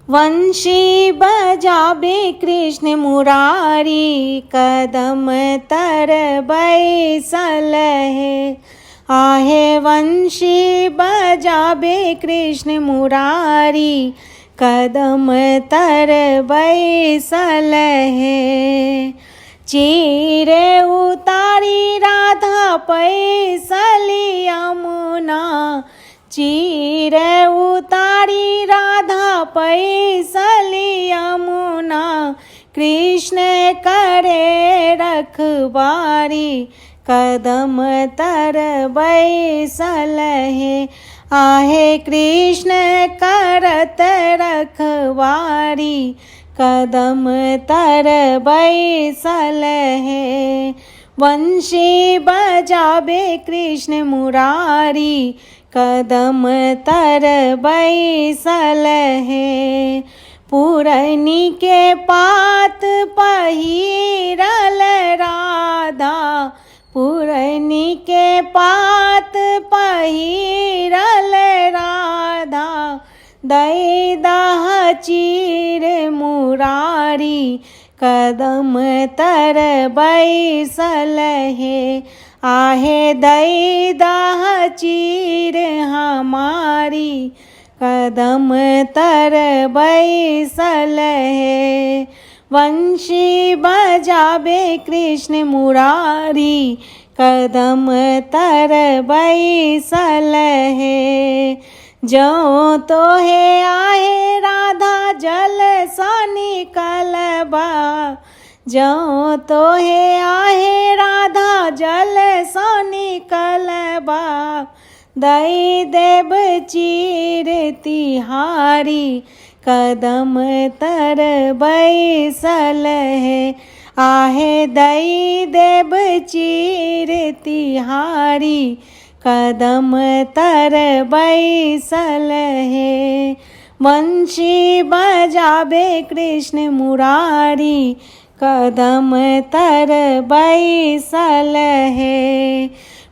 वंशी बजावे कृष्ण मुरारी, कदम तर बैसल है। आहे वंशी बजावे कृष्ण मुरारी, कदम तर बैसल है। चीरे उतारी राधा पैसली यमुना, चीरे उतारी राधा पैसली यमुना, कृष्ण करे रखवारी, कदम तर बैसल है। आहे कृष्ण करत रखवारी, कदम तर बैसल है। वंशी बजावे कृष्ण मुरारी, कदम तर बैसल है। पुरनी के पात पहिरल राधा, पुरनी के पात पहिरल राधा, दई दाह चीर मुरारी, कदम तर बैसल है। आहे दई दाह चीर हमारी, कदम तर बैसल है। वंशी बजावे कृष्ण मुरारी, कदम तर बैसल है। जो तो है आहे राधा जल सा निकलबा, जो तो है आहे राधा जल सा निकलबा, दई देव चीर तिहारी, कदम तर बैसल है। आहे दई देव चीर तिहारी, कदम तर बैसल है। वंशी बजावे कृष्ण मुरारी, कदम तर बैसल है।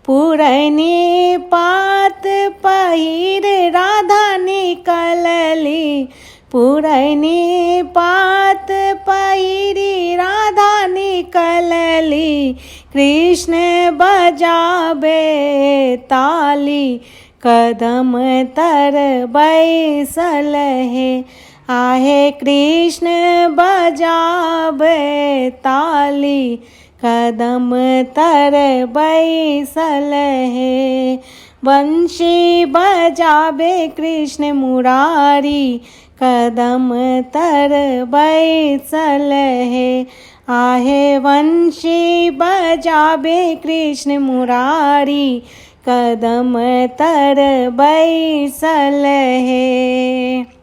पुरनी पात पहिर राधा निकलली, पुरनी पात पहिरी राधा निकलली, कृष्ण बजावे ताली, कदम तर बैसल है। आहे कृष्ण बजावे ताली, कदम तर बैसल है। वंशी बजावे कृष्ण मुरारी, कदम तर बैसल है। आहे वंशी बजावे कृष्ण मुरारी, कदम तर बैसल है।